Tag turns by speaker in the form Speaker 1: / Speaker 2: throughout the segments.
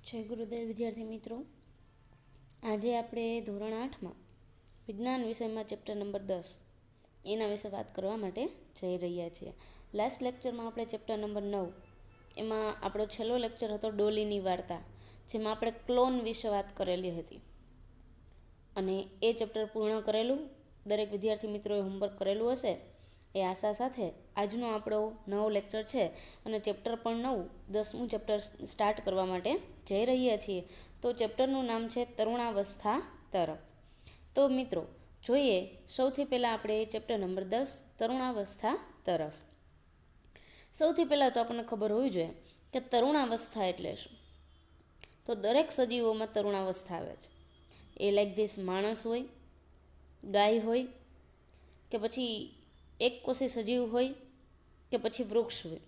Speaker 1: જય ગુરુદેવ વિદ્યાર્થી મિત્રો, આજે આપણે ધોરણ 8માં વિજ્ઞાન વિષયમાં ચેપ્ટર નંબર 10 એના વિશે વાત કરવા માટે જઈ રહ્યા છીએ. લાસ્ટ લેક્ચરમાં આપણે ચેપ્ટર નંબર 9 એમાં આપણો છેલ્લો લેક્ચર હતો ડોલીની વાર્તા, જેમાં આપણે ક્લોન વિશે વાત કરેલી હતી અને એ ચેપ્ટર પૂર્ણ કરેલું દરેક વિદ્યાર્થી મિત્રોએ હોમવર્ક કરેલું હશે એ આશા સાથે આજનો આપણો નવો લેક્ચર છે અને ચેપ્ટર પણ 10મું ચેપ્ટર સ્ટાર્ટ કરવા માટે જઈ રહ્યા છીએ. તો ચેપ્ટરનું નામ છે તરુણાવસ્થા તરફ. તો મિત્રો જોઈએ સૌથી પહેલાં આપણે ચેપ્ટર નંબર 10 તરુણાવસ્થા તરફ. સૌથી પહેલાં તો આપણને ખબર હોવી જોઈએ કે તરુણાવસ્થા એટલે શું. તો દરેક સજીવોમાં તરુણાવસ્થા આવે છે. એ લાઈક ધીસ માણસ હોય, ગાય હોય, કે પછી એક કોષી સજીવ હોય, કે પછી વૃક્ષ હોય.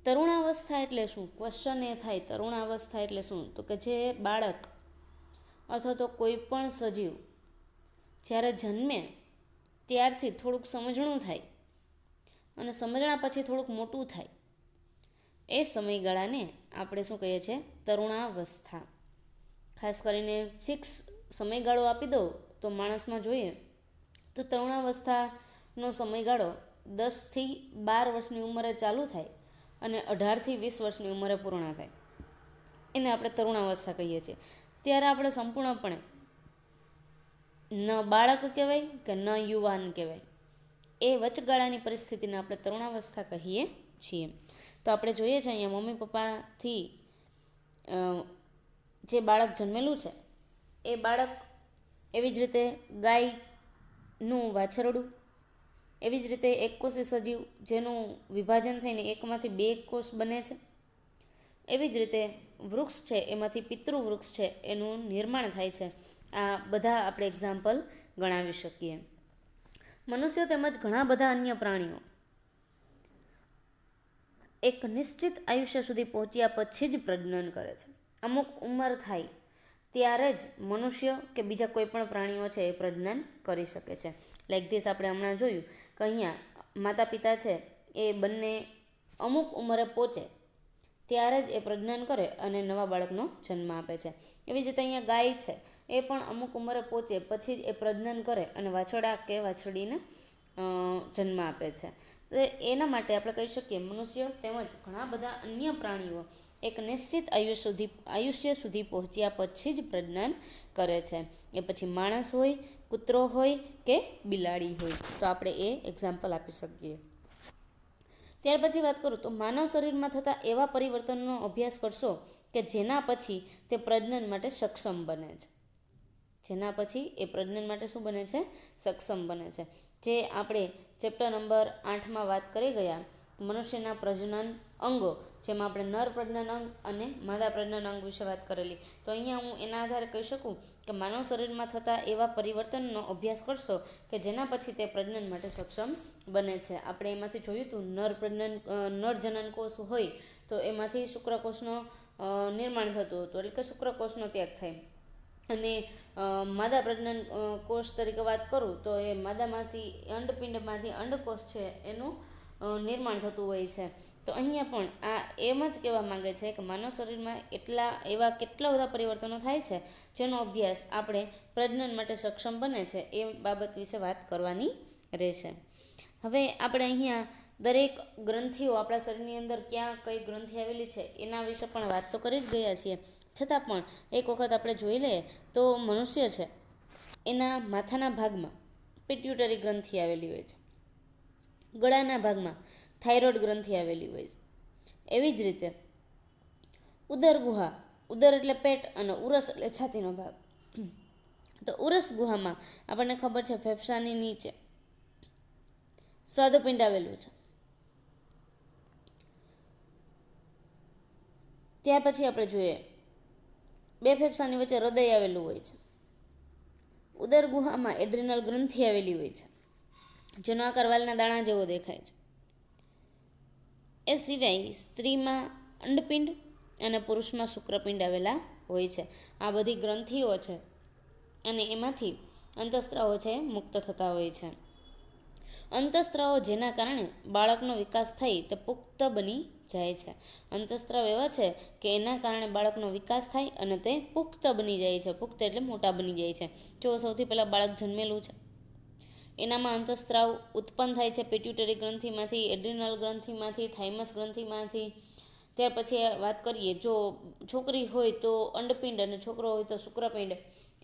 Speaker 1: તરુણાવસ્થા એટલે શું? ક્વેશ્ચન એ થાય તરુણાવસ્થા એટલે શું, તો કે જે બાળક અથવા તો કોઈ પણ સજીવ જ્યારે જન્મે ત્યારથી થોડુંક સમજણું થાય અને સમજણા પછી થોડુંક મોટું થાય, એ સમયગાળાને આપણે શું કહીએ છીએ? તરુણાવસ્થા. ખાસ કરીને ફિક્સ સમયગાળો આપી દો તો માણસમાં જોઈએ તો તરુણાવસ્થાનો સમયગાળો 10થી 12 વર્ષની ઉંમરે ચાલુ થાય અને 18થી 20 વર્ષની ઉંમરે પૂર્ણ થાય. એને આપણે તરુણાવસ્થા કહીએ છીએ. ત્યારે આપણે સંપૂર્ણપણે ન બાળક કહેવાય કે ન યુવાન કહેવાય, એ વચગાળાની પરિસ્થિતિને આપણે તરુણાવસ્થા કહીએ છીએ. તો આપણે જોઈએ છીએ અહીંયા મમ્મી પપ્પાથી જે બાળક જન્મેલું છે એ બાળક, એવી જ રીતે ગાયનું વાછરડું, એવી જ રીતે એક કોષી સજીવ જેનું વિભાજન થઈને એકમાંથી 2 કોષ બને છે, એવી જ રીતે વૃક્ષ છે એમાંથી પિતૃવૃક્ષ છે એનું નિર્માણ થાય છે. આ બધા આપણે એક્ઝામ્પલ ગણાવી શકીએ. મનુષ્યો તેમજ ઘણા બધા અન્ય પ્રાણીઓ એક નિશ્ચિત આયુષ્ય સુધી પહોંચ્યા પછી જ પ્રજનન કરે છે. અમુક ઉંમર થાય ત્યારે જ મનુષ્ય કે બીજા કોઈ પણ પ્રાણીઓ છે એ પ્રજનન કરી શકે છે. લાઈક ધીસ આપણે હમણાં જોયું કે અહીંયા માતા પિતા છે એ બંને અમુક ઉંમરે પહોંચે ત્યારે જ એ પ્રજનન કરે અને નવા બાળકનો જન્મ આપે છે. એવી જ રીતે અહીંયા ગાય છે એ પણ અમુક ઉંમરે પહોંચે પછી જ એ પ્રજનન કરે અને વાછરડા કે વાછરડીને જન્મ આપે છે. તો એના માટે આપણે કહી શકીએ મનુષ્ય તેમજ ઘણા બધા અન્ય પ્રાણીઓ એક નિશ્ચિત આયુષ્ય સુધી પહોંચ્યા પછી જ પ્રજનન કરે છે. એ પછી માણસ હોય, કૂતરો હોય કે બિલાડી હોય. તો આપણે એ એક્ઝામ્પલ આપી શકીએ. ત્યાર પછી વાત કરું તો માનવ શરીરમાં થતા એવા પરિવર્તનનો અભ્યાસ કરશો કે જેના પછી તે પ્રજનન માટે સક્ષમ બને છે. જેના પછી એ પ્રજનન માટે શું બને છે? સક્ષમ બને છે. જે આપણે ચેપ્ટર નંબર 8માં વાત કરી ગયા મનુષ્યના પ્રજનન અંગો, જેમાં આપણે નર પ્રજનન અંગ અને માદા પ્રજનન અંગ વિશે વાત કરેલી. તો અહીંયા હું એના આધારે કહી શકું કે માનવ શરીરમાં થતા એવા પરિવર્તનનો અભ્યાસ કરશો કે જેના પછી તે પ્રજનન માટે સક્ષમ બને છે. આપણે એમાંથી જોયું હતું નર જનનકોષ હોય તો એમાંથી શુક્રકોષનો નિર્માણ થતું હતું, એટલે કે શુક્રકોષનો ત્યાગ થાય. અને માદા પ્રજનન કોષ તરીકે વાત કરું તો એ માદામાંથી અંડપિંડમાંથી અંડકોષ છે એનું નિર્માણ થતું હોય છે. તો અહીંયા પણ આ એમ જ કહેવા માંગે છે કે માનવ શરીરમાં એવા કેટલા બધા પરિવર્તનો થાય છે જેનો અભ્યાસ આપણે પ્રજનન માટે સક્ષમ બને છે એ બાબત વિશે વાત કરવાની રહેશે. હવે આપણે અહીંયા દરેક ગ્રંથિઓ આપણા શરીરની અંદર ક્યાં કઈ ગ્રંથિ આવેલી છે એના વિશે પણ વાત તો કરી જ ગયા છીએ, છતાં પણ એક વખત આપણે જોઈ લઈએ તો મનુષ્ય છે એના માથાના ભાગમાં પિટ્યુટરી ગ્રંથિ આવેલી હોય છે, ગળાના ભાગમાં થાઇરોઇડ ગ્રંથિ આવેલી હોય છે. એવી જ રીતે ઉદર ગુહા, ઉદર એટલે પેટ અને ઉરસ એટલે છાતીનો ભાગ. તો ઉરસ ગુહામાં આપણને ખબર છે ફેફસાની નીચે સ્વાદુપિંડ આવેલું છે. ત્યાર પછી આપણે જોઈએ 2 ફેફસાની વચ્ચે હૃદય આવેલું હોય છે. ઉદર ગુહામાં એડ્રિનલ ગ્રંથિ આવેલી હોય છે જેનો આકાર વાલના દાણા જેવો દેખાય છે. એ સિવાય સ્ત્રીમાં અંડપિંડ અને પુરુષમાં શુક્રપિંડ આવેલા હોય છે. આ બધી ગ્રંથિઓ છે અને એમાંથી અંતઃસ્ત્રાવો છે મુક્ત થતા હોય છે. અંતઃસ્ત્રાવો જેના કારણે બાળકનો વિકાસ થઈ તે પુખ્ત બની જાય છે. અંતઃસ્ત્રાવ એવા છે કે એના કારણે બાળકનો વિકાસ થાય અને તે પુખ્ત બની જાય છે. પુખ્ત એટલે મોટા બની જાય છે. જો સૌથી પહેલાં બાળક જન્મેલું છે, એનામાં અંતઃસ્ત્રાવ ઉત્પન્ન થાય છે પિટ્યુટરી ગ્રંથિમાંથી, એડ્રિનલ ગ્રંથિમાંથી, થાઇમસ ગ્રંથિમાંથી. ત્યાર પછી વાત કરીએ, જો છોકરી હોય તો અંડપિંડ અને છોકરો હોય તો શુક્રપિંડ,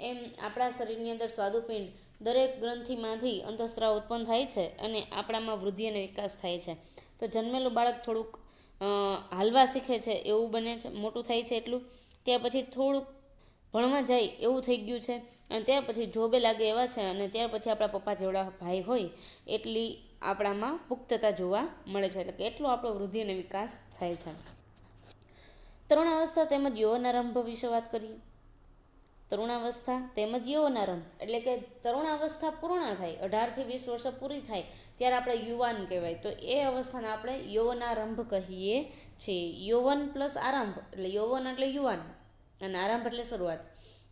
Speaker 1: એમ આપણા શરીરની અંદર સ્વાદુપિંડ, દરેક ગ્રંથિમાંથી અંતઃસ્ત્રાવ ઉત્પન્ન થાય છે અને આપણામાં વૃદ્ધિ અને વિકાસ થાય છે. તો જન્મેલું બાળક થોડુંક હાલવા શીખે છે એવું બને છે, મોટું થાય છે એટલું. ત્યાર પછી થોડુંક ભણવા જાય એવું થઈ ગયું છે અને ત્યાર પછી જોબે લાગે એવા છે અને ત્યાર પછી આપણા પપ્પા જેવડા ભાઈ હોય એટલી આપણામાં પુખ્તતા જોવા મળે છે. એટલે કે એટલો આપણો વૃદ્ધિ અને વિકાસ થાય છે. તરુણાવસ્થા તેમજ યૌવનારંભ વિશે વાત કરીએ. તરુણાવસ્થા તેમજ યૌવનારંભ એટલે કે તરુણાવસ્થા પૂર્ણ થાય, 18 થી 20 વર્ષ પૂરી થાય ત્યારે આપણે યુવાન કહેવાય. તો એ અવસ્થાને આપણે યૌવનારંભ કહીએ છીએ. યૌવન પ્લસ આરંભ એટલે યૌવન એટલે યુવાન અને આરંભ એટલે શરૂઆત.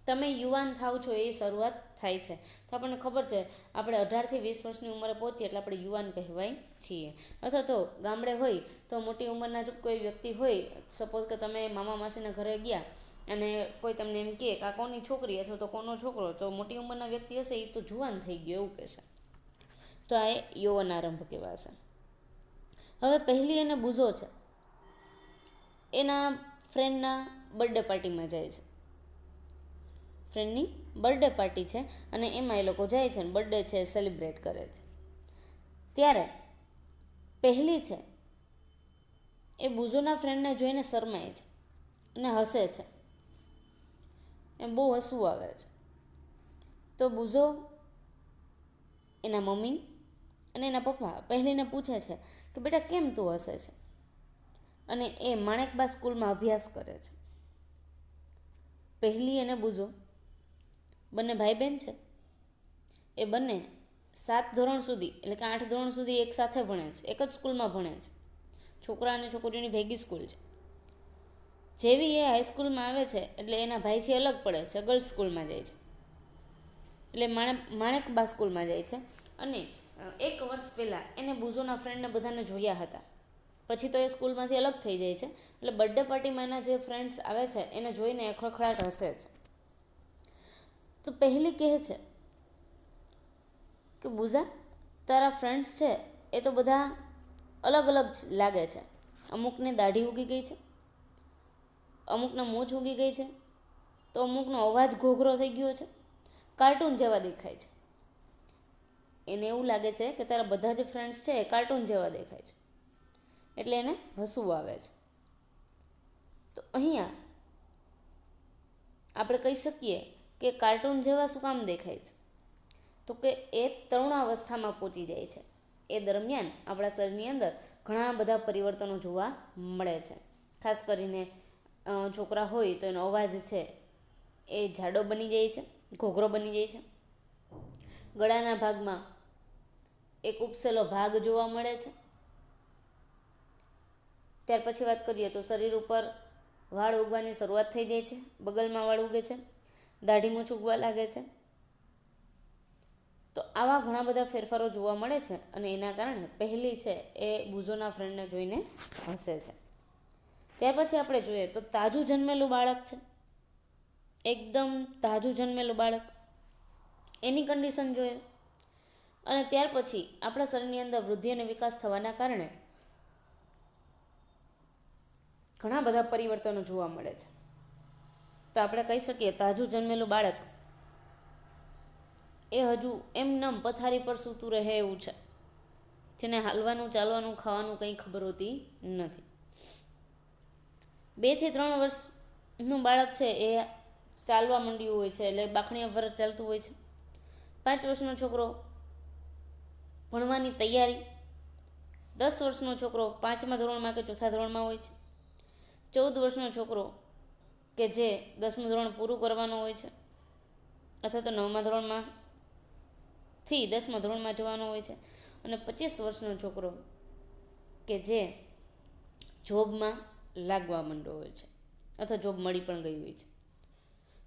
Speaker 1: તમે યુવાન થાવ છો એ શરૂઆત થાય છે. તો આપણને ખબર છે આપણે 18 થી 20 વર્ષની ઉંમરે પહોંચીએ એટલે આપણે યુવાન કહેવાય છીએ. અથવા તો ગામડે હોય તો મોટી ઉંમરના જો કોઈ વ્યક્તિ હોય, સપોઝ કે તમે મામા માસીના ઘરે ગયા અને કોઈ તમને એમ કહે કે આ કોની છોકરી અથવા તો કોનો છોકરો, તો મોટી ઉંમરના વ્યક્તિ હશે એ તો જુવાન થઈ ગયો એવું કહેશે. તો આ યૌવનારંભ કહેવાશે. હવે પહેલી એને બૂઝો છે, એના ફ્રેન્ડના બર્થડે પાર્ટીમાં જાય છે. ફ્રેન્ડની બર્થડે પાર્ટી છે અને એમાં એ લોકો જાય છે અને બર્થડે છે સેલિબ્રેટ કરે છે. ત્યારે પહેલી છે એ બૂઝોના ફ્રેન્ડને જોઈને શરમાય છે અને હસે છે, એમ બહુ હસવું આવે છે. તો બૂઝો, એના મમ્મી અને એના પપ્પા પહેલીને પૂછે છે કે બેટા કેમ તું હસે છે? અને એ માણેકબા સ્કૂલમાં અભ્યાસ કરે છે. પહેલી અને બૂઝો બંને ભાઈ બહેન છે. એ બંને 7 ધોરણ સુધી એટલે કે 8 ધોરણ સુધી એક સાથે ભણે છે, એક જ સ્કૂલમાં ભણે છે. છોકરા અને છોકરીઓની ભેગી સ્કૂલ છે. જેવી એ હાઈસ્કૂલમાં આવે છે એટલે એના ભાઈથી અલગ પડે છે, ગર્લ્સ સ્કૂલમાં જાય છે. એટલે માણેકબા સ્કૂલમાં જાય છે. અને 1 વર્ષ પહેલાં એને બૂઝોના ફ્રેન્ડને બધાને જોયા હતા. પછી તો એ સ્કૂલમાંથી અલગ થઈ જાય છે. એટલે બર્થડે પાર્ટીમાં એના જે ફ્રેન્ડ્સ આવે છે એને જોઈને એ ખડખડાટ હસે છે. તો પહેલી કહે છે કે બૂઝા, તારા ફ્રેન્ડ્સ છે એ તો બધા અલગ અલગ લાગે છે. અમુકને દાઢી ઉગી ગઈ છે, અમુકને મૂછ ઉગી ગઈ છે, તો અમુકનો અવાજ ઘોઘરો થઈ ગયો છે, કાર્ટૂન જેવા દેખાય છે. એને એવું લાગે છે કે તારા બધા જે ફ્રેન્ડ્સ છે એ કાર્ટૂન જેવા દેખાય છે. એટલે એને હસવું આવે છે. તો અહીંયા આપણે કહી શકીએ કે કાર્ટૂન જેવા શું કામ દેખાય છે? તો કે એ તરુણાવસ્થામાં પહોંચી જાય છે. એ દરમિયાન આપણા શરીરની અંદર ઘણા બધા પરિવર્તનો જોવા મળે છે. ખાસ કરીને છોકરા હોય તો એનો અવાજ છે એ જાડો બની જાય છે, ઘોઘરો બની જાય છે. ગળાના ભાગમાં એક ઉપસેલો ભાગ જોવા મળે છે. ત્યાર પછી વાત કરીએ તો શરીર ઉપર વાળ ઉગવાની શરૂઆત થઈ જાય છે, બગલમાં વાળ ઉગે છે, દાઢી મૂછ ઉગવા લાગે છે. તો આવા ઘણા બધા ફેરફારો જોવા મળે છે અને એના કારણે પહેલી છે એ બૂઝોના ફ્રેન્ડને જોઈને હસે છે. ત્યાર પછી આપણે જોઈએ તો તાજું જન્મેલું બાળક છે, એકદમ તાજું જન્મેલું બાળક, એની કન્ડિશન જોઈએ. અને ત્યાર પછી આપણા શરીરની અંદર વૃદ્ધિ અને વિકાસ થવાના કારણે ઘણા બધા પરિવર્તનો જોવા મળે છે. તો આપણે કહી શકીએ તાજું જન્મેલું બાળક એ હજુ એમનેમ પથારી પર સૂતું રહે એવું છે, જેને હાલવાનું, ચાલવાનું, ખાવાનું કંઈ ખબર હોતી નથી. 2 થી 3 વર્ષનું બાળક છે એ ચાલવા માંડ્યું હોય છે, એટલે બાખણીયા ભરત ચાલતું હોય છે. 5 વર્ષનો છોકરો ભણવાની તૈયારી, 10 વર્ષનો છોકરો 5મા ધોરણમાં કે 4થા ધોરણમાં હોય છે, 14 વર્ષનો છોકરો કે જે 10મું ધોરણ પૂરું કરવાનો હોય છે અથવા તો 9મા ધોરણમાં થી 10મા ધોરણમાં જવાનો હોય છે, અને 25 વર્ષનો છોકરો કે જે જોબમાં લાગવા માંડ્યો હોય છે અથવા જોબ મળી પણ ગઈ હોય છે.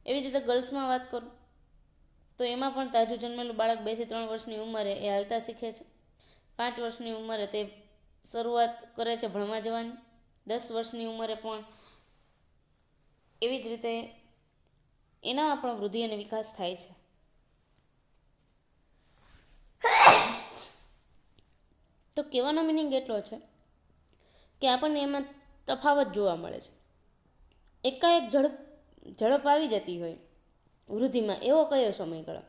Speaker 1: એવી જ રીતે ગર્લ્સમાં વાત કરું તો એમાં પણ તાજું જન્મેલું બાળક 2 થી 3 વર્ષની ઉંમરે એ હાલતા શીખે છે. 5 વર્ષની ઉંમરે તે શરૂઆત કરે છે ભણવા જવાની. 10 વર્ષની ઉંમરે પણ એવી જ રીતે એનામાં પણ વૃદ્ધિ અને વિકાસ થાય છે. તો કહેવાનો મિનિંગ એટલો છે કે આપણને એમાં તફાવત જોવા મળે છે. એકાએક ઝડપ આવી જતી હોય વૃદ્ધિમાં, એવો કયો સમયગાળો?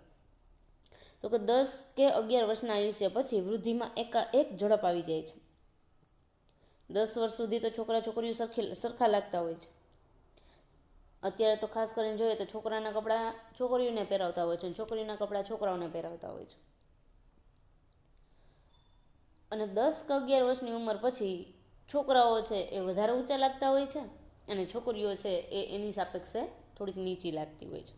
Speaker 1: તો કે 10 કે 11 વર્ષના આયુષ્ય પછી વૃદ્ધિમાં એકાએક ઝડપ આવી જાય છે. 10 વર્ષ સુધી તો છોકરા છોકરીઓ સરખા લાગતા હોય છે. અત્યારે તો ખાસ કરીને જોઈએ તો છોકરાના કપડાં છોકરીઓને પહેરાવતા હોય છે અને છોકરીઓના કપડાં છોકરાઓને પહેરાવતા હોય છે. અને 10 કે 11 વર્ષની ઉંમર પછી છોકરાઓ છે એ વધારે ઊંચા લાગતા હોય છે અને છોકરીઓ છે એ એની સાપેક્ષે થોડીક નીચી લાગતી હોય છે.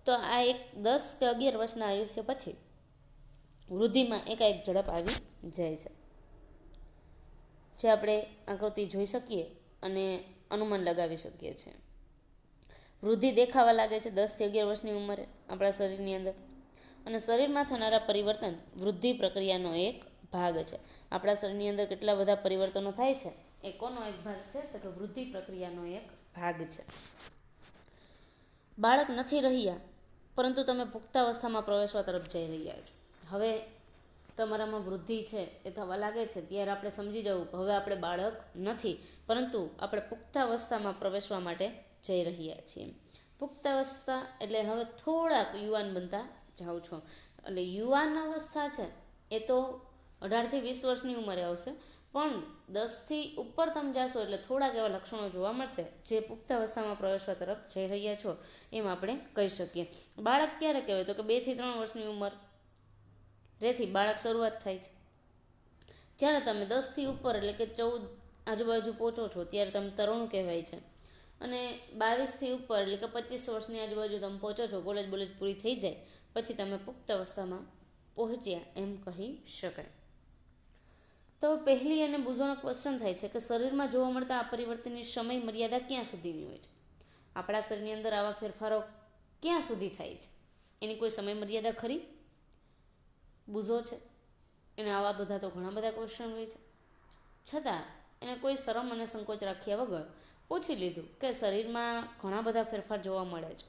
Speaker 1: તો આ એક 10 કે 11 વર્ષના આયુષ્ય પછી વૃદ્ધિમાં એકાએક ઝડપ આવી જાય છે, જે આપણે આકૃતિ જોઈ શકીએ અને અનુમાન લગાવી શકીએ છીએ. વૃદ્ધિ દેખાવા લાગે છે 10 થી 11 વર્ષની ઉંમરે આપણા શરીરની અંદર, અને શરીરમાં થનારા પરિવર્તન વૃદ્ધિ પ્રક્રિયાનો એક ભાગ છે. આપણા શરીરની અંદર કેટલા બધા પરિવર્તનો થાય છે એ કોનો એક ભાગ છે? તો કે વૃદ્ધિ પ્રક્રિયાનો એક ભાગ છે. બાળક નથી રહ્યા પરંતુ તમે પુખ્તાવસ્થામાં પ્રવેશવા તરફ જઈ રહ્યા છો. હવે તમારામાં વૃદ્ધિ છે એ થવા લાગે છે ત્યારે આપણે સમજી જવું કે હવે આપણે બાળક નથી પરંતુ આપણે પુખ્તાવસ્થામાં પ્રવેશવા માટે જઈ રહ્યા છીએ. પુખ્તાવસ્થા એટલે હવે થોડાક યુવાન બનતા જાઓ છો. એટલે યુવાન અવસ્થા છે એ તો 18 થી 20 વર્ષની ઉંમરે આવશે, પણ 10 થી ઉપર તમે જાશો એટલે થોડાક એવા લક્ષણો જોવા મળશે જે પુખ્તાવસ્થામાં પ્રવેશવા તરફ જઈ રહ્યા છો એમ આપણે કહી શકીએ. બાળક ક્યારે કહેવાય? તો કે 2 થી 3 વર્ષની ઉંમર રેથી બાળક શરૂઆત થાય છે. જ્યારે તમે 10 થી ઉપર એટલે કે 14 આજુબાજુ પહોંચો છો ત્યારે તમે તરુણ કહેવાય છે, અને 22 થી ઉપર એટલે કે 25 વર્ષની આજુબાજુ તમે પહોંચો છો, કોલેજ બોલેજ પૂરી થઈ જાય પછી તમે પુખ્ત અવસ્થામાં પહોંચ્યા એમ કહી શકાય. તો પહેલી અને બુઝોનો ક્વેશ્ચન થાય છે કે શરીરમાં જોવા મળતા આ પરિવર્તનની સમય મર્યાદા ક્યાં સુધીની હોય છે? આપણા શરીરની અંદર આવા ફેરફારો ક્યાં સુધી થાય છે? એની કોઈ સમય મર્યાદા ખરી? બુઝો છે એને આવા બધા તો ઘણા બધા ક્વેશ્ચન હોય છે, છતાં એને કોઈ શરમ અને સંકોચ રાખ્યા વગર પૂછી લીધું કે શરીરમાં ઘણા બધા ફેરફાર જોવા મળે છે.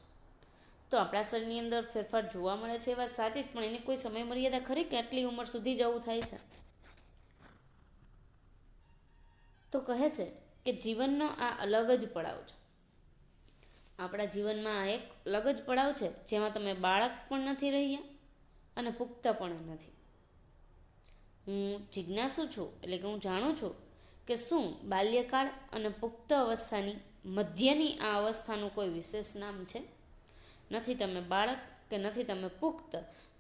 Speaker 1: તો આપણા શરીરની અંદર ફેરફાર જોવા મળે છે એ વાત સાચી જ, પણ એની કોઈ સમય મર્યાદા ખરી કે આટલી ઉંમર સુધી જવું થાય છે? તો કહે છે કે જીવનનો આ અલગ જ પડાવ છે. આપણા જીવનમાં આ એક અલગ જ પડાવ છે જેમાં તમે બાળક પણ નથી રહ્યા અને પુખ્ત પણ નથી. હું જિજ્ઞાસુ છું એટલે કે હું જાણું છું કે શું બાલ્યકાળ અને પુખ્ત અવસ્થાની મધ્યની આ અવસ્થાનું કોઈ વિશેષ નામ છે? નથી તમે બાળક કે નથી તમે પુખ્ત,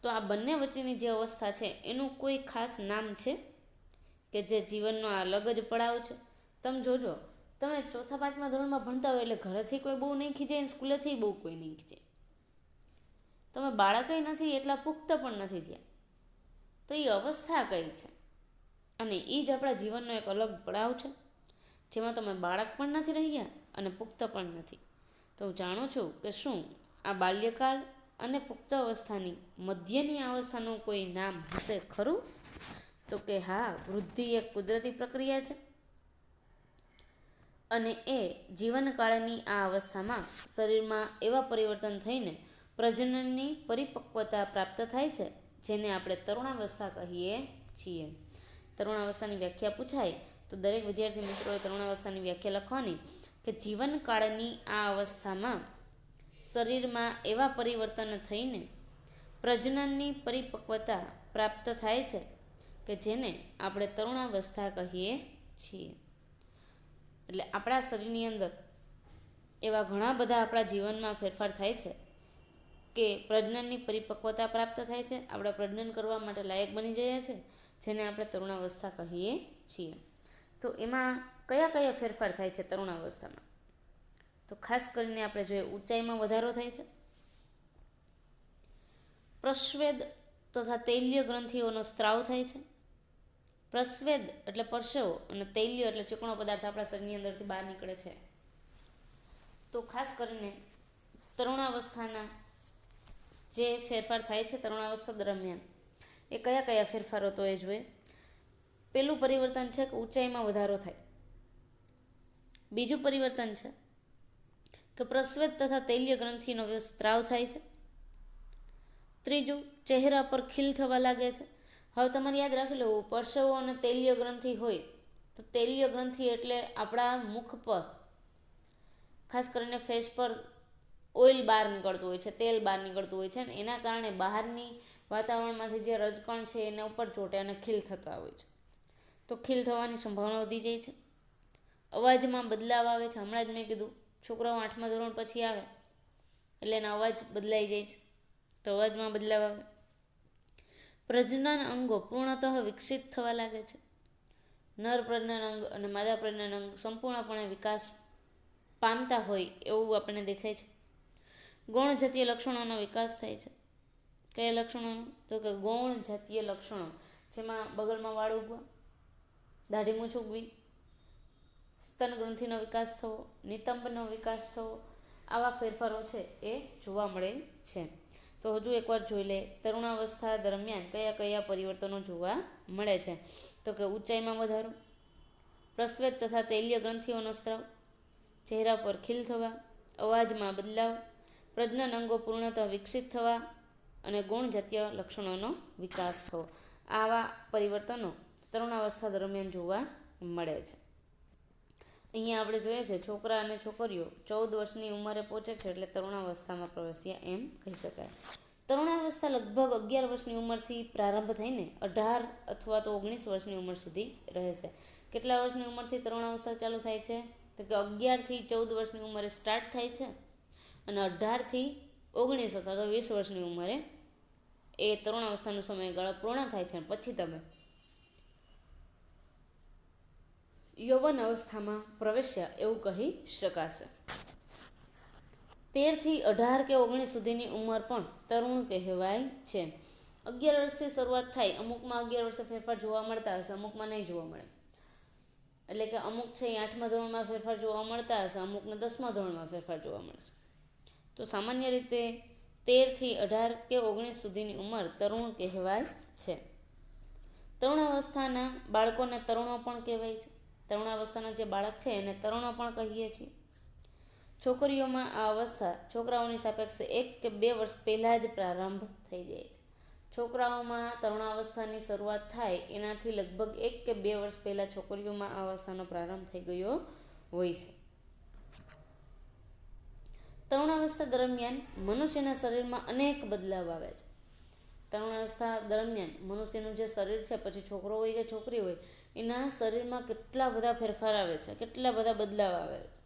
Speaker 1: તો આ બંને વચ્ચેની જે અવસ્થા છે એનું કોઈ ખાસ નામ છે કે જે જીવનનો આ અલગ જ પડાવ છે? તમે જોજો, તમે 4થા 5મા ધોરણમાં ભણતા હોય એટલે ઘરેથી કોઈ બહુ નહીં ખીજાય અને સ્કૂલેથી બહુ કોઈ નહીં ખીજાય. તમે બાળકય નથી એટલા પુખ્ત પણ નથી થયા, તો એ અવસ્થા કઈ છે? અને એ જ આપણા જીવનનો એક અલગ પડાવ છે જેમાં તમે બાળક પણ નથી રહ્યા અને પુખ્ત પણ નથી. તો હું જાણું છું કે શું આ બાલ્યકાળ અને પુખ્ત અવસ્થાની મધ્યની અવસ્થાનું કોઈ નામ હશે ખરું? તો કે હા, વૃદ્ધિ એક કુદરતી પ્રક્રિયા છે અને એ જીવનકાળની આ અવસ્થામાં શરીરમાં એવા પરિવર્તન થઈને પ્રજનનની પરિપક્વતા પ્રાપ્ત થાય છે જેને આપણે તરુણાવસ્થા કહીએ છીએ. તરુણાવસ્થાની વ્યાખ્યા પૂછાય તો દરેક વિદ્યાર્થી મિત્રોએ તરુણાવસ્થાની વ્યાખ્યા લખવાની કે જીવનકાળની આ અવસ્થામાં શરીરમાં એવા પરિવર્તન થઈને પ્રજનનની પરિપક્વતા પ્રાપ્ત થાય છે કે જેને આપણે તરુણાવસ્થા કહીએ છીએ. એટલે આપણા શરીરની અંદર એવા ઘણા બધા આપણા જીવનમાં ફેરફાર થાય છે કે પ્રજનનની પરિપક્વતા પ્રાપ્ત થાય છે, આપણે પ્રજનન કરવા માટે લાયક બની જઈએ છીએ, જેને આપણે તરુણાવસ્થા કહીએ છીએ. તો એમાં કયા કયા ફેરફાર થાય છે તરુણાવસ્થામાં? તો ખાસ કરીને આપણે જોઈએ ઊંચાઈમાં વધારો થાય છે, પ્રસ્વેદ તથા તૈલ્ય ગ્રંથિઓનો સ્ત્રાવ થાય છે. પ્રસ્વેદ એટલે પરસેવો અને તૈલ્ય એટલે ચીકણો પદાર્થ આપણા શરીરની અંદરથી બહાર નીકળે છે. તો ખાસ કરીને તરુણાવસ્થાના જે ફેરફાર થાય છે તરુણાવસ્થા દરમિયાન એ કયા કયા ફેરફારો તો એ જોઈએ. પેલું પરિવર્તન છે કે ઊંચાઈમાં વધારો થાય. બીજું પરિવર્તન છે કે પ્રસ્વેદ તથા તૈલ્ય ગ્રંથિનો સ્ત્રાવ થાય છે. ત્રીજું, ચહેરા પર ખીલ થવા લાગે છે. હવે તમારે યાદ રાખી લેવું, પરસેવો અને તૈલ્ય ગ્રંથિ હોય તો તૈલ્ય ગ્રંથિ એટલે આપણા મુખ પર, ખાસ કરીને ફેસ પર ઓઇલ બહાર નીકળતું હોય છે, તેલ બહાર નીકળતું હોય છે, ને એના કારણે બહારની વાતાવરણમાંથી જે રજકણ છે એના ઉપર ચોટે અને ખીલ થતા હોય છે. તો ખીલ થવાની સંભાવના વધી જાય છે. અવાજમાં બદલાવ આવે છે. હમણાં જ મેં કીધું, છોકરાઓ 8મા ધોરણ પછી આવે એટલે એનો અવાજ બદલાઈ જાય છે, તો અવાજમાં બદલાવ આવે. પ્રજનન અંગો પૂર્ણતઃ વિકસિત થવા લાગે છે. નર પ્રજનન અંગ અને માદા પ્રજનન અંગ સંપૂર્ણપણે વિકાસ પામતા હોય એવું આપણને દેખાય છે. ગૌણ જાતીય લક્ષણોનો વિકાસ થાય છે. કયા લક્ષણોનો? તો કે ગૌણ જાતીય લક્ષણો, જેમાં બગલમાં વાળ ઉગવા, દાઢી મૂછ ઉગવી, સ્તન ગ્રંથિનો વિકાસ થવો, નિતંબનો વિકાસ થવો, આવા ફેરફારો છે એ જોવા મળે છે. તો હજુ એકવાર જોઈ લે, તરુણાવસ્થા દરમિયાન કયા કયા પરિવર્તનો જોવા મળે છે? તો કે ઊંચાઈમાં વધારો, પ્રસ્વેદ તથા તૈલ્ય ગ્રંથિઓનો સ્ત્રાવ, ચહેરા પર ખીલ થવા, અવાજમાં બદલાવ, પ્રજનન અંગો પૂર્ણતઃ વિકસિત થવા અને ગૌણ જાતીય લક્ષણોનો વિકાસ થવો. આવા પરિવર્તનો તરુણાવસ્થા દરમિયાન જોવા મળે છે. અહીંયા આપણે જોઈએ છે, છોકરા અને છોકરીઓ 14 વર્ષની ઉંમરે પહોંચે છે એટલે તરુણાવસ્થામાં પ્રવેશ્યા એમ કહી શકાય. તરુણાવસ્થા લગભગ 11 વર્ષની ઉંમરથી પ્રારંભ થઈને 18 અથવા તો 19 વર્ષની ઉંમર સુધી રહે છે. કેટલા વર્ષની ઉંમરથી તરુણાવસ્થા ચાલુ થાય છે? તો કે 11 થી 14 વર્ષની ઉંમરે સ્ટાર્ટ થાય છે અને 18 થી 19 અથવા તો 20 વર્ષની ઉંમરે એ તરુણાવસ્થાનો સમયગાળો પૂર્ણ થાય છે. પછી તમે યૌવન અવસ્થામાં પ્રવેશ્યા એવું કહી શકાશે. 13 થી 18 કે 19 સુધીની ઉંમર પણ તરુણ કહેવાય છે. 11 વર્ષથી શરૂઆત થાય, અમુકમાં 11 વર્ષે ફેરફાર જોવા મળતા હશે, અમુકમાં નહીં જોવા મળે. એટલે કે અમુક છે એ 8મા ધોરણમાં ફેરફાર જોવા મળતા હશે, અમુકને 10મા ધોરણમાં ફેરફાર જોવા મળશે. તો સામાન્ય રીતે 13 થી 18 કે 19 સુધીની ઉંમર તરુણ કહેવાય છે. તરુણાવસ્થાના બાળકોને તરુણો પણ કહેવાય છે. તરુણાવસ્થાના જે બાળક છે એને તરુણો પણ કહીએ છીએ. છોકરીઓમાં આ અવસ્થા છોકરાઓની સાપેક્ષે 1 કે 2 વર્ષ પહેલાં જ પ્રારંભ થઈ જાય છે. છોકરાઓમાં તરુણાવસ્થાની શરૂઆત થાય એનાથી લગભગ 1 કે 2 વર્ષ પહેલાં છોકરીઓમાં આ અવસ્થાનો પ્રારંભ થઈ ગયો હોય છે. તરુણાવસ્થા દરમિયાન મનુષ્યના શરીરમાં અનેક બદલાવ આવે છે. તરુણાવસ્થા દરમિયાન મનુષ્યનું જે શરીર છે, પછી છોકરો હોય કે છોકરી હોય, એના શરીરમાં કેટલા બધા ફેરફાર આવે છે, કેટલા બધા બદલાવ આવે છે.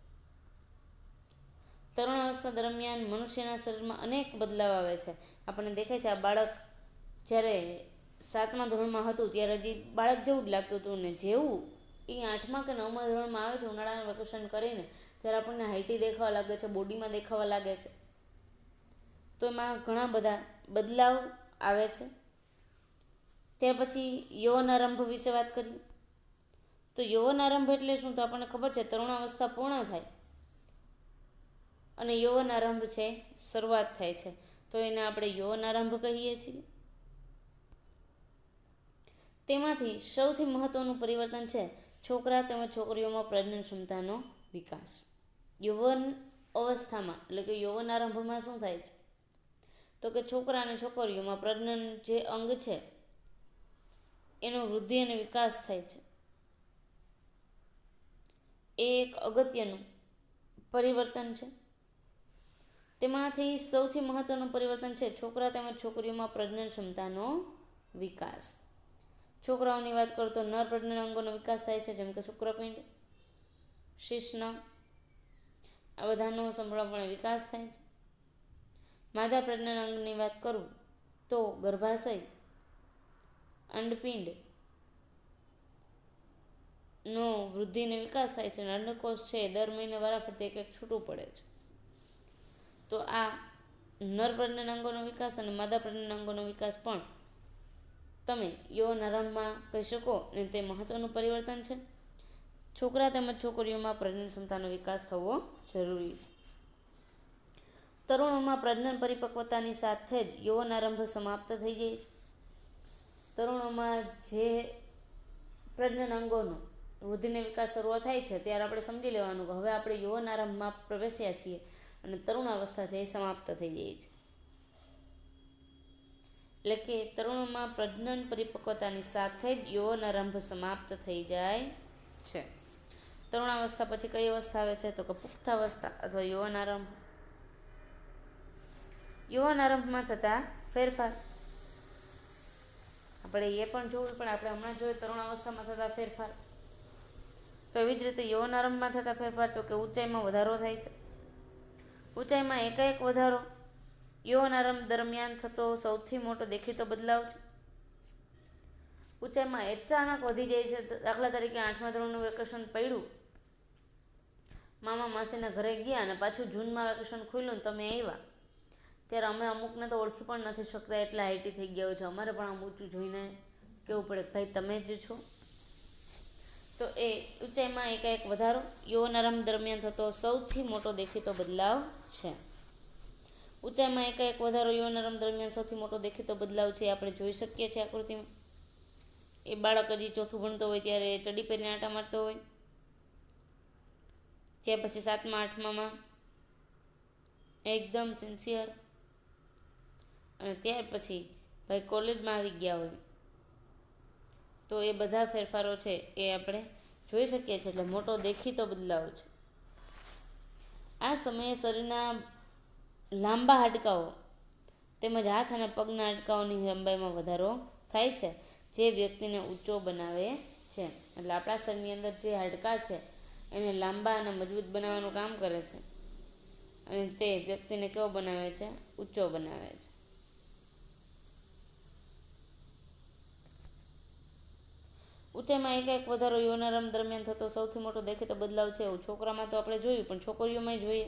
Speaker 1: તરુણાવસ્થા દરમિયાન મનુષ્યના શરીરમાં અનેક બદલાવ આવે છે. આપણને દેખાય છે, આ બાળક જ્યારે 7મા ધોરણમાં હતું ત્યારે હજી બાળક જેવું જ લાગતું હતું, ને જેવું એ 8મા કે 9મા ધોરણમાં આવે છે, ઉનાળાનું વેકેશન કરીને, ત્યારે આપણને હાઇટી દેખાવા લાગે છે, બોડીમાં દેખાવા લાગે છે. તો એમાં ઘણા બધા બદલાવ આવે છે. ત્યાર પછી યૌવનારંભ વિશે વાત કરીએ. તો યૌવનારંભ એટલે શું? તો આપણને ખબર છે, તરુણાવસ્થા પૂર્ણ થાય અને યૌવનારંભ છે શરૂઆત થાય છે, તો એને આપણે યૌવનારંભ કહીએ છીએ. તેમાંથી સૌથી મહત્વનું પરિવર્તન છે છોકરા તેમજ છોકરીઓમાં પ્રજનન ક્ષમતાનો વિકાસ. યૌવન અવસ્થામાં એટલે કે યૌવનારંભમાં શું થાય છે? તો કે છોકરા અને છોકરીઓમાં પ્રજનન જે અંગ છે એનો વૃદ્ધિ અને વિકાસ થાય છે. એ એક અગત્યનું પરિવર્તન છે. તેમાંથી સૌથી મહત્વનું પરિવર્તન છે છોકરા તેમજ છોકરીઓમાં પ્રજનન ક્ષમતાનો વિકાસ. છોકરાઓની વાત કરું તો નર પ્રજનન અંગોનો વિકાસ થાય છે, જેમ કે શુક્રપિંડ, શીશ્ન, આ બધાનો સંપૂર્ણપણે વિકાસ થાય છે. માદા પ્રજનન અંગની વાત કરું તો ગર્ભાશય, અંડપિંડ નો વૃદ્ધિ અને વિકાસ થાય છે અને અંડકોષ છે દર મહિને વારાફરતી એક છૂટું પડે છે. તો આ નર પ્રજનન અંગોનો વિકાસ અને માદા પ્રજનન અંગોનો વિકાસ પણ તમે યૌવનારંભમાં કહી શકો ને તે મહત્વનું પરિવર્તન છે. છોકરા તેમજ છોકરીઓમાં પ્રજનન ક્ષમતાનો વિકાસ થવો જરૂરી છે. તરુણોમાં પ્રજનન પરિપક્વતાની સાથે જ યૌવનારંભ સમાપ્ત થઈ જાય છે. તરુણોમાં જે પ્રજનન અંગોનો વૃદ્ધિને વિકાસ શરૂઆત થાય છે ત્યારે આપણે સમજી લેવાનું કે હવે આપણે યૌવન આરંભમાં પ્રવેશ્યા છીએ અને તરુણ અવસ્થા છે એ સમાપ્ત થઈ જાય છે. એટલે કે તરુણમાં પ્રજનન પરિપક્વતાની સાથે જ યૌવન આરંભ સમાપ્ત થઈ જાય છે. તરુણાવસ્થા પછી કઈ અવસ્થા આવે છે તો કે પુખ્તાવસ્થા અથવા યૌવન આરંભ. યૌવન આરંભમાં થતા ફેરફાર આપણે એ પણ જોયું, પણ આપણે હમણાં જોઈએ તરુણાવસ્થામાં થતા ફેરફાર. તો એવી જ રીતે યૌવન આરંભમાં થતા ફેરફાર તો કે ઊંચાઈમાં વધારો થાય છે. ઊંચાઈમાં એકાએક વધારો યૌવન આરંભ દરમિયાન થતો સૌથી મોટો દેખીતો બદલાવ છે. ઊંચાઈમાં અચાનક વધી જાય છે. દાખલા તરીકે 8મા ધોરણનું વેકેશન પડ્યું, મામા માસીના ઘરે ગયા અને પાછું જૂનમાં વેકેશન ખુલ્યું ને તમે આવ્યા, ત્યારે અમે અમુકને તો ઓળખી પણ નથી શકતા, એટલા હાઈટી થઈ ગયા હોય છે. અમારે પણ આમ ઊંચું જોઈને કેવું પડે ભાઈ તમે જ છો. તો એ ઊંચાઈમાં એકાએક વધારો યૌવન આરંભ દરમિયાન થતો સૌથી મોટો દેખીતો બદલાવ છે. ઊંચાઈમાં એકાએક વધારો યૌવન આરંભ દરમિયાન સૌથી મોટો દેખીતો બદલાવ છે એ આપણે જોઈ શકીએ છીએ આકૃતિમાં. એ બાળક હજી ચોથું ભણતો હોય ત્યારે ચડી પહેરીને આંટા મારતો હોય, ત્યાર પછી 7મા 8મામાં એકદમ સિન્સિયર, અને ત્યાર પછી ભાઈ કોલેજમાં આવી ગયા હોય, તો એ બધા ફેરફારો છે એ આપણે જોઈ શકીએ છીએ. એટલે મોટો દેખીતો બદલાવ છે. આ સમયે શરીરના લાંબા હાડકાઓ તેમજ હાથ અને પગના હાડકાઓની લંબાઈમાં વધારો થાય છે, જે વ્યક્તિને ઊંચો બનાવે છે. એટલે આપણા શરીરની અંદર જે હાડકાં છે એને લાંબા અને મજબૂત બનાવવાનું કામ કરે છે, અને તે વ્યક્તિને કેવો બનાવે છે? ઊંચો બનાવે છે. ઊંચાઈમાં એકાએક વધારો યૌવન આરંભ દરમિયાન થતો સૌથી મોટો દેખીતો બદલાવ છે. એવું છોકરામાં તો આપણે જોયું, પણ છોકરીઓમાં જોઈએ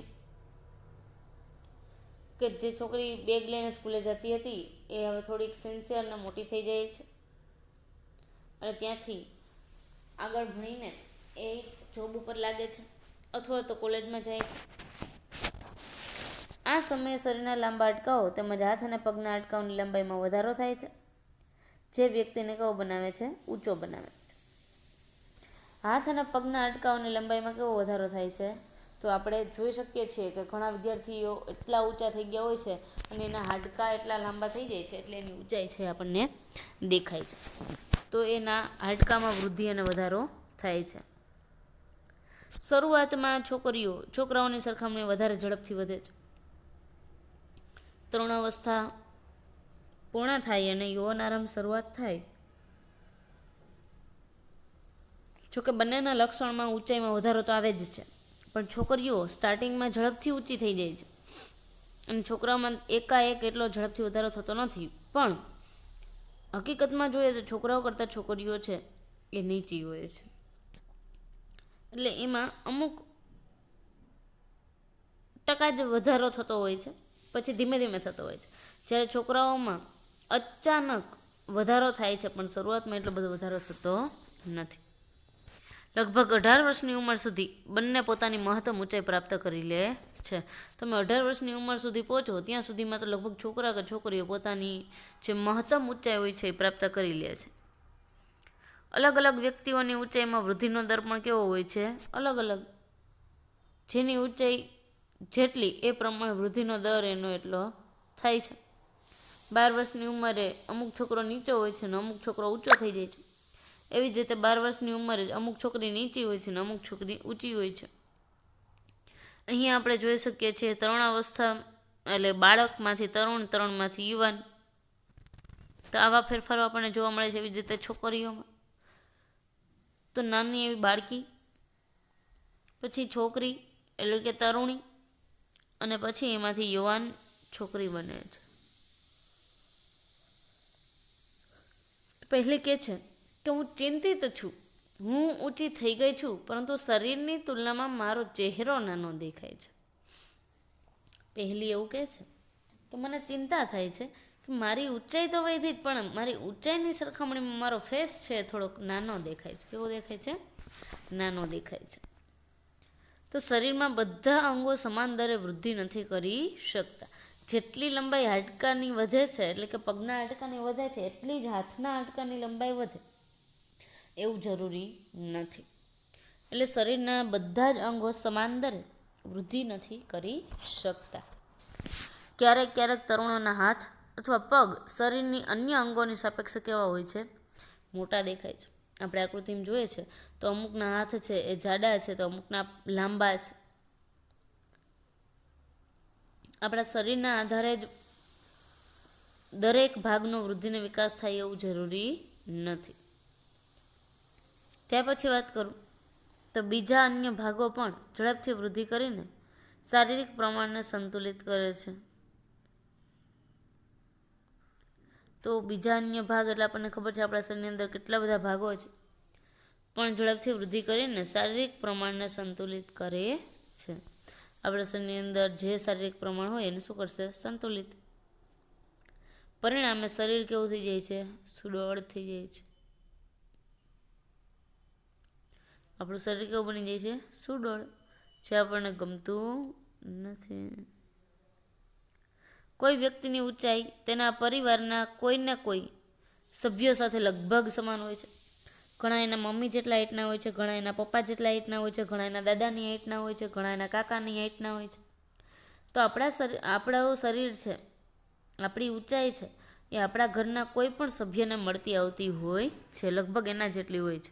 Speaker 1: કે જે છોકરી બેગ લઈને સ્કૂલે જતી હતી એ હવે થોડીક સિન્સિયર અને મોટી થઈ જાય છે, અને ત્યાંથી આગળ ભણીને એ જોબ ઉપર લાગે છે અથવા તો કોલેજમાં જાય છે. આ સમયે શરીરના લાંબા હાડકાઓ તેમજ હાથ અને પગના હાડકાઓની લંબાઈમાં વધારો થાય છે, જે વ્યક્તિને કેવો બનાવે છે? ઊંચો બનાવે છે. હાથ અને પગના હાડકાઓની લંબાઈમાં કેવો વધારો થાય છે? તો આપણે જોઈ શકીએ છીએ કે ઘણા વિદ્યાર્થીઓ એટલા ઊંચા થઈ ગયા હોય છે અને એના હાડકાં એટલા લાંબા થઈ જાય છે, એટલે એની ઊંચાઈ છે આપણને દેખાય છે. તો એના હાડકામાં વૃદ્ધિ અને વધારો થાય છે. શરૂઆતમાં છોકરાઓની સરખામણીએ વધારે ઝડપથી વધે છે. તરુણાવસ્થા પૂર્ણ થાય અને યૌવન આરંભ શરૂઆત થાય. જોકે બંનેના લક્ષણમાં ઊંચાઈમાં વધારો તો આવે જ છે, પણ છોકરીઓ સ્ટાર્ટિંગમાં ઝડપથી ઊંચી થઈ જાય છે અને છોકરાઓમાં એકાએક એટલો ઝડપથી વધારો થતો નથી. પણ હકીકતમાં જોઈએ તો છોકરાઓ કરતાં છોકરીઓ છે એ નીચી હોય છે. એટલે એમાં અમુક ટકા જ વધારો થતો હોય છે, પછી ધીમે ધીમે થતો હોય છે. જ્યારે છોકરાઓમાં અચાનક વધારો થાય છે, પણ શરૂઆતમાં એટલો બધો વધારો થતો નથી. લગભગ 18 વર્ષની ઉંમર સુધી બંને પોતાની મહત્તમ ઊંચાઈ પ્રાપ્ત કરી લે છે. તમે 18 વર્ષની ઉંમર સુધી પહોંચો ત્યાં સુધીમાં તો લગભગ છોકરા કે છોકરીઓ પોતાની જે મહત્તમ ઊંચાઈ હોય છે એ પ્રાપ્ત કરી લે છે. અલગ અલગ વ્યક્તિઓની ઊંચાઈમાં વૃદ્ધિનો દર પણ કેવો હોય છે? અલગ અલગ. જેની ઊંચાઈ જેટલી એ પ્રમાણે વૃદ્ધિનો દર એનો એટલો થાય છે. 12 વર્ષની ઉંમરે અમુક છોકરો નીચો હોય છે અને અમુક છોકરો ઊંચો થઈ જાય છે. એવી જ રીતે 12 વર્ષની ઉંમરે અમુક છોકરી નીચી હોય છે અને અમુક છોકરી ઊંચી હોય છે. અહીંયા આપણે જોઈ શકીએ છીએ તરુણાવસ્થા એટલે બાળકમાંથી તરુણ, તરુણમાંથી યુવાન. તો આવા ફેરફારો આપણને જોવા મળે છે. એવી જ રીતે છોકરીઓમાં તો નાની એવી બાળકી, પછી છોકરી એટલે કે તરુણી, અને પછી એમાંથી યુવાન છોકરી બને છે. પહેલી કે છે કે હું ચિંતિત છું, હું ઊંચી થઈ ગઈ છું, પરંતુ શરીરની તુલનામાં મારો ચહેરો નાનો દેખાય છે. પહેલી એવું કહે છે કે મને ચિંતા થાય છે કે મારી ઊંચાઈ તો વધી જ, પણ મારી ઊંચાઈની સરખામણીમાં મારો ફેસ છે થોડોક નાનો દેખાય છે. કેવો દેખાય છે? નાનો દેખાય છે. તો શરીરમાં બધા અંગો સમાન દરે વૃદ્ધિ નથી કરી શકતા. જેટલી લંબાઈ હાડકાની વધે છે, એટલે કે પગના હાડકાની વધે છે, એટલી જ હાથના હાડકાની લંબાઈ વધે. એવું જરૂરી નથી. એટલે શરીરના બધા જ અંગો સમાન દરે વૃદ્ધિ નથી કરી શકતા. ક્યારેક ક્યારેક તરુણોના હાથ અથવા પગ શરીરની અન્ય અંગોની સાપેક્ષે કેવા હોય છે? મોટા દેખાય છે. આપણે આકૃતિમાં જોઈએ છે તો અમુકના હાથ છે એ જાડા છે, તો અમુકના લાંબા છે. આપણા શરીરના આધારે જ દરેક ભાગનો વૃદ્ધિનો વિકાસ થાય એવું જરૂરી નથી. ત્યાર પછી વાત કરું તો બીજા અન્ય ભાગો પણ ઝડપથી વૃદ્ધિ કરીને શારીરિક પ્રમાણને સંતુલિત કરે છે. તો બીજા અન્ય ભાગ એટલે આપણને ખબર છે આપણા શરીરની અંદર કેટલા બધા ભાગો છે, પણ ઝડપથી વૃદ્ધિ કરીને શારીરિક પ્રમાણને સંતુલિત કરે છે. આપણા શરીરની અંદર જે શારીરિક પ્રમાણ હોય એને શું કરશે? સંતુલિત. પરિણામે શરીર કેવું થઈ જાય છે? સુડોળ થઈ જાય છે. આપણું શરીર કેવું બની જાય છે? સુડોળ, જે આપણને ગમતું નથી. કોઈ વ્યક્તિની ઊંચાઈ તેના પરિવારના કોઈને કોઈ સભ્યો સાથે લગભગ સમાન હોય છે. ઘણા એના મમ્મી જેટલા હાઈટના હોય છે, ઘણા એના પપ્પા જેટલા હાઈટના હોય છે, ઘણા એના દાદાની હાઈટના હોય છે, ઘણા એના કાકાની હાઈટના હોય છે. તો આપણું શરીર છે, આપણી ઊંચાઈ છે એ આપણા ઘરના કોઈ પણ સભ્યને મળતી આવતી હોય છે, લગભગ એના જેટલી હોય છે.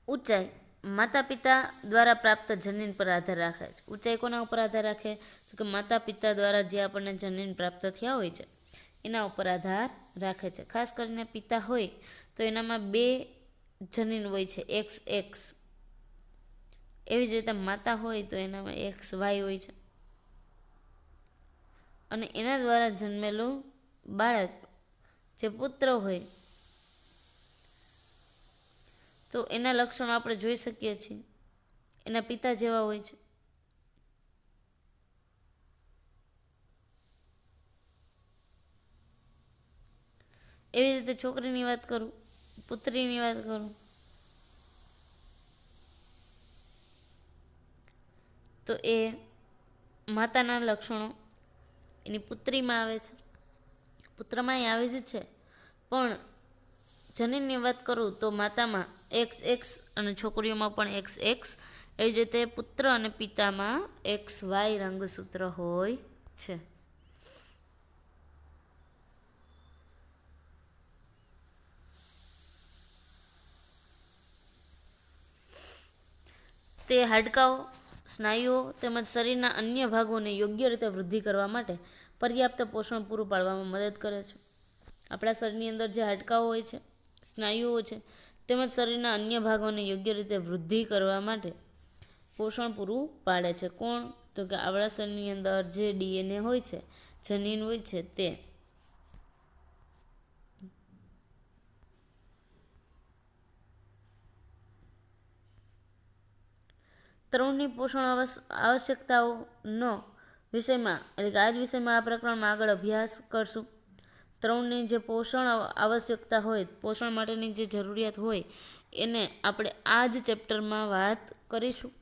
Speaker 1: ઊંચાઈ માતા પિતા દ્વારા પ્રાપ્ત જનીન પર આધાર રાખે છે. ઊંચાઈ કોના ઉપર આધાર રાખે? તો કે માતા પિતા દ્વારા જે આપણને જનીન પ્રાપ્ત થયા હોય છે એના ઉપર આધાર રાખે છે. ખાસ કરીને પિતા હોય તો એનામાં 2 જનીન હોય છે, XX. એવી જ રીતે માતા હોય તો એનામાં XY હોય છે. અને એના દ્વારા જન્મેલું બાળક જે પુત્ર હોય તો એના લક્ષણો આપણે જોઈ શકીએ છીએ, એના પિતા જેવા હોય છે. એવી રીતે છોકરીની વાત કરું, પુત્રીની વાત કરું તો એ માતાના લક્ષણો એની પુત્રીમાં આવે છે, પુત્રમાં આવે જ છે. પણ જનીનની વાત કરું તો માતામાં XX અને છોકરીઓમાં પણ XX. એવી જ રીતે પુત્ર અને પિતામાં XY રંગસૂત્ર હોય છે. તે હાડકાઓ, સ્નાયુઓ તેમજ શરીરના અન્ય ભાગોને યોગ્ય રીતે વૃદ્ધિ કરવા માટે પર્યાપ્ત પોષણ પૂરું પાડવામાં મદદ કરે છે. આપણા શરીરની અંદર જે હાડકાઓ હોય છે, સ્નાયુઓ છે, તેમજ શરીરના અન્ય ભાગોને યોગ્ય રીતે વૃદ્ધિ કરવા માટે પોષણ પૂરું પાડે છે. કોણ? તો કે આપણા શરીરની અંદર જે DNA હોય છે, જનીન હોય છે તે. તરુણની પોષણ આવશ્યકતાઓનો વિષયમાં એટલે કે આ જ વિષયમાં આ પ્રકરણમાં આગળ અભ્યાસ કરશું. તરુણની જે પોષણ આવશ્યકતા હોય, પોષણ માટેની જે જરૂરિયાત હોય એને આપણે આ જ ચેપ્ટરમાં વાત કરીશું.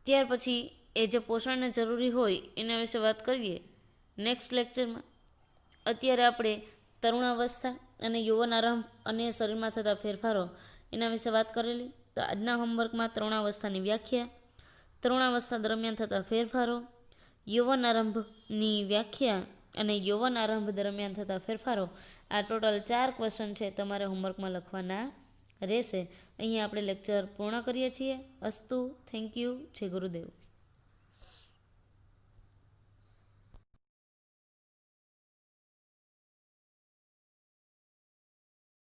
Speaker 1: ત્યાર પછી એ જે પોષણને જરૂરી હોય એના વિશે વાત કરીએ નેક્સ્ટ લેક્ચરમાં. અત્યારે આપણે તરુણાવસ્થા અને યૌવન આરંભ અને શરીરમાં થતા ફેરફારો એના વિશે વાત કરેલી. તો આજના હોમવર્કમાં તરુણાવસ્થાની વ્યાખ્યા, તરુણાવસ્થા દરમિયાન થતા ફેરફારો, યૌવન આરંભની વ્યાખ્યા અને યૌવન આરંભ દરમિયાન થતા ફેરફારો, આ ટોટલ 4 ક્વેશ્ચન છે તમારે હોમવર્કમાં લખવાના રહેશે. અહીંયા આપણે લેક્ચર પૂર્ણ કરીએ છીએ. અસ્તુ. Thank you. જય ગુરુદેવ.